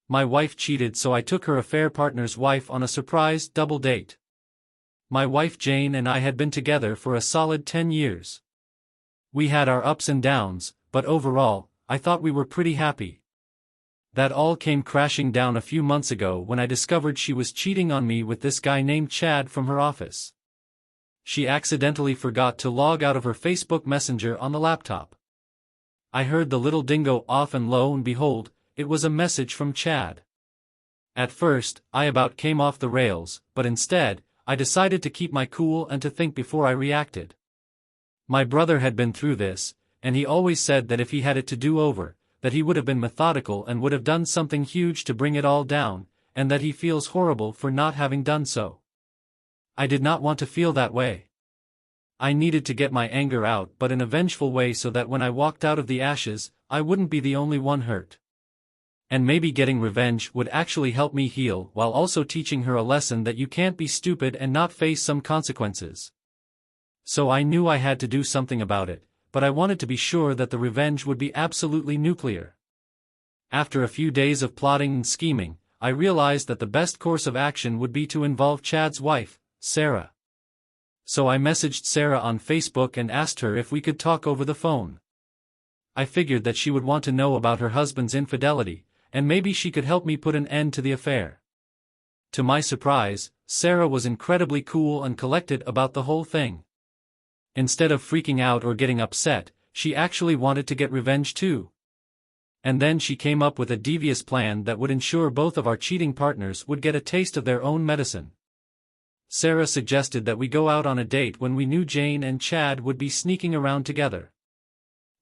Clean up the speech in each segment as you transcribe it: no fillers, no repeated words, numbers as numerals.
My wife cheated, so I took her affair partner's wife on a surprise double date. My wife Jane and I had been together for a solid 10 years. We had our ups and downs, but overall, I thought we were pretty happy. That all came crashing down a few months ago when I discovered she was cheating on me with this guy named Chad from her office. She accidentally forgot to log out of her Facebook Messenger on the laptop. I heard the little dingo off, and lo and behold, it was a message from Chad. At first, I about came off the rails, but instead, I decided to keep my cool and to think before I reacted. My brother had been through this, and he always said that if he had it to do over, that he would have been methodical and would have done something huge to bring it all down, and that he feels horrible for not having done so. I did not want to feel that way. I needed to get my anger out, but in a vengeful way, so that when I walked out of the ashes, I wouldn't be the only one hurt. And maybe getting revenge would actually help me heal, while also teaching her a lesson that you can't be stupid and not face some consequences. So I knew I had to do something about it, but I wanted to be sure that the revenge would be absolutely nuclear. After a few days of plotting and scheming, I realized that the best course of action would be to involve Chad's wife, Sarah. So I messaged Sarah on Facebook and asked her if we could talk over the phone. I figured that she would want to know about her husband's infidelity, and maybe she could help me put an end to the affair. To my surprise, Sarah was incredibly cool and collected about the whole thing. Instead of freaking out or getting upset, she actually wanted to get revenge too. And then she came up with a devious plan that would ensure both of our cheating partners would get a taste of their own medicine. Sarah suggested that we go out on a date when we knew Jane and Chad would be sneaking around together.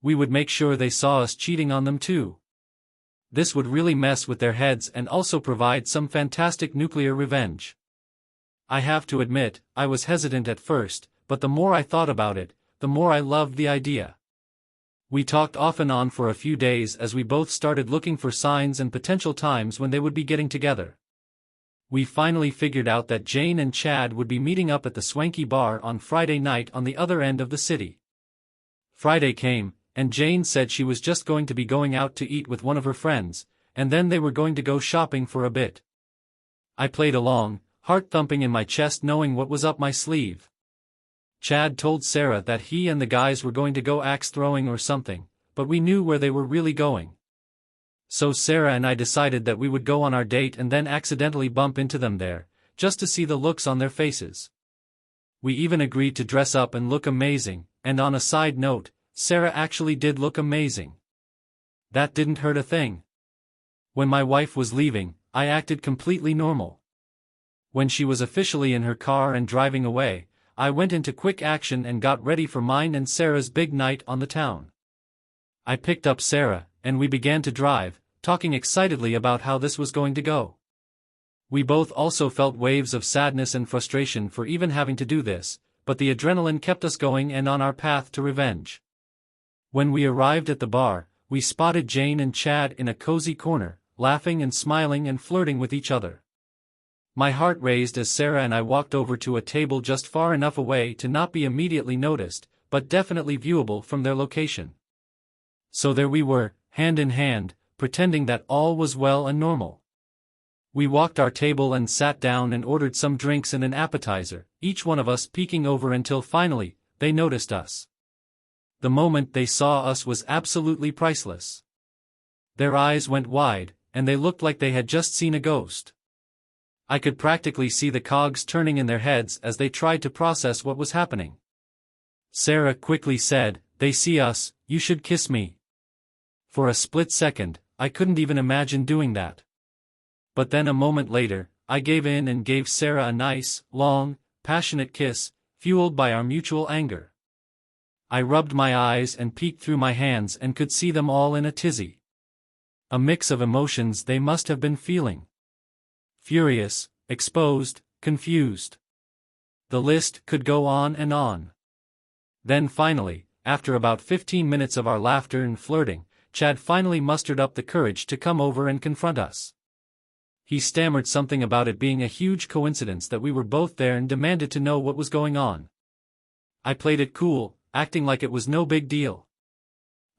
We would make sure they saw us cheating on them too. This would really mess with their heads and also provide some fantastic nuclear revenge. I have to admit, I was hesitant at first, but the more I thought about it, the more I loved the idea. We talked off and on for a few days as we both started looking for signs and potential times when they would be getting together. We finally figured out that Jane and Chad would be meeting up at the swanky bar on Friday night on the other end of the city. Friday came, and Jane said she was just going to be going out to eat with one of her friends, and then they were going to go shopping for a bit. I played along, heart thumping in my chest knowing what was up my sleeve. Chad told Sarah that he and the guys were going to go axe throwing or something, but we knew where they were really going. So Sarah and I decided that we would go on our date and then accidentally bump into them there, just to see the looks on their faces. We even agreed to dress up and look amazing, and on a side note, Sarah actually did look amazing. That didn't hurt a thing. When my wife was leaving, I acted completely normal. When she was officially in her car and driving away, I went into quick action and got ready for mine and Sarah's big night on the town. I picked up Sarah, and we began to drive, talking excitedly about how this was going to go. We both also felt waves of sadness and frustration for even having to do this, but the adrenaline kept us going and on our path to revenge. When we arrived at the bar, we spotted Jane and Chad in a cozy corner, laughing and smiling and flirting with each other. My heart raced as Sarah and I walked over to a table just far enough away to not be immediately noticed, but definitely viewable from their location. So there we were, hand in hand, pretending that all was well and normal. We walked our table and sat down and ordered some drinks and an appetizer, each one of us peeking over until finally, they noticed us. The moment they saw us was absolutely priceless. Their eyes went wide, and they looked like they had just seen a ghost. I could practically see the cogs turning in their heads as they tried to process what was happening. Sarah quickly said, "They see us, you should kiss me." For a split second, I couldn't even imagine doing that. But then a moment later, I gave in and gave Sarah a nice, long, passionate kiss, fueled by our mutual anger. I rubbed my eyes and peeked through my hands and could see them all in a tizzy. A mix of emotions they must have been feeling. Furious, exposed, confused. The list could go on and on. Then finally, after about 15 minutes of our laughter and flirting, Chad finally mustered up the courage to come over and confront us. He stammered something about it being a huge coincidence that we were both there and demanded to know what was going on. I played it cool, acting like it was no big deal.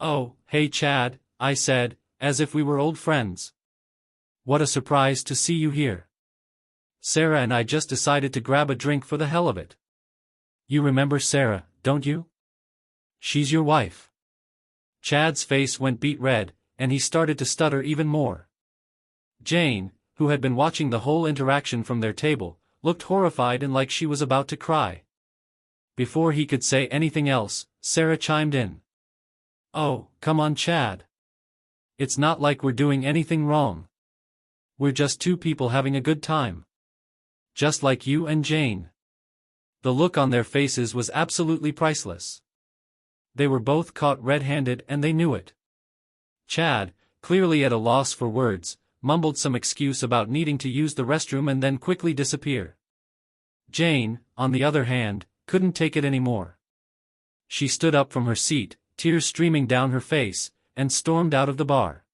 "Oh, hey Chad," I said, as if we were old friends. What a surprise to see you here. Sarah and I just decided to grab a drink for the hell of it. You remember Sarah, don't you? She's your wife. Chad's face went beet red, and he started to stutter even more. Jane, who had been watching the whole interaction from their table, looked horrified and like she was about to cry. Before he could say anything else, Sarah chimed in. Oh, come on, Chad. It's not like we're doing anything wrong. We're just two people having a good time. Just like you and Jane. The look on their faces was absolutely priceless. They were both caught red-handed and they knew it. Chad, clearly at a loss for words, mumbled some excuse about needing to use the restroom and then quickly disappear. Jane, on the other hand, couldn't take it anymore. She stood up from her seat, tears streaming down her face, and stormed out of the bar.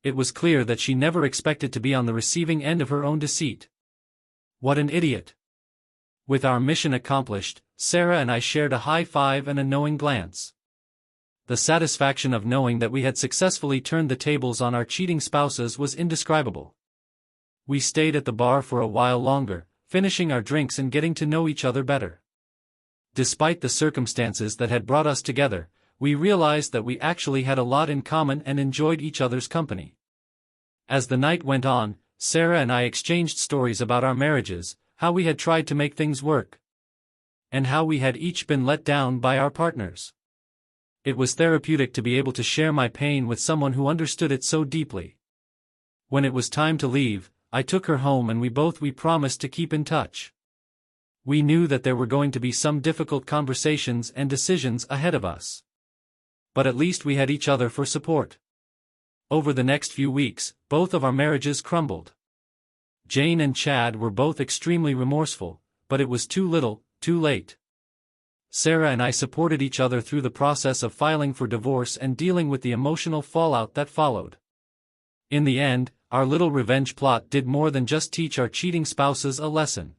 It was clear that she never expected to be on the receiving end of her own deceit. What an idiot. With our mission accomplished, Sarah and I shared a high five and a knowing glance. The satisfaction of knowing that we had successfully turned the tables on our cheating spouses was indescribable. We stayed at the bar for a while longer, finishing our drinks and getting to know each other better. Despite the circumstances that had brought us together, we realized that we actually had a lot in common and enjoyed each other's company. As the night went on, Sarah and I exchanged stories about our marriages, how we had tried to make things work, and how we had each been let down by our partners. It was therapeutic to be able to share my pain with someone who understood it so deeply. When it was time to leave, I took her home and we promised to keep in touch. We knew that there were going to be some difficult conversations and decisions ahead of us. But at least we had each other for support. Over the next few weeks, both of our marriages crumbled. Jane and Chad were both extremely remorseful, but it was too little, too late. Sarah and I supported each other through the process of filing for divorce and dealing with the emotional fallout that followed. In the end, our little revenge plot did more than just teach our cheating spouses a lesson.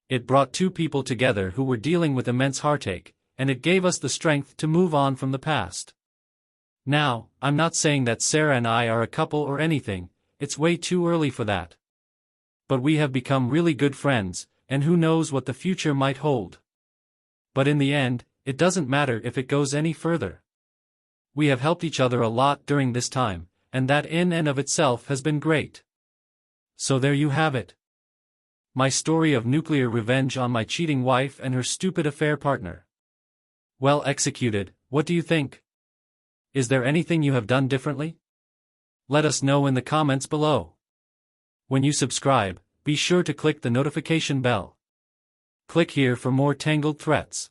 It brought two people together who were dealing with immense heartache, and it gave us the strength to move on from the past. Now, I'm not saying that Sarah and I are a couple or anything, it's way too early for that. But we have become really good friends, and who knows what the future might hold. But in the end, it doesn't matter if it goes any further. We have helped each other a lot during this time, and that in and of itself has been great. So there you have it. My story of nuclear revenge on my cheating wife and her stupid affair partner. Well executed, what do you think? Is there anything you have done differently? Let us know in the comments below. When you subscribe, be sure to click the notification bell. Click here for more tangled threats.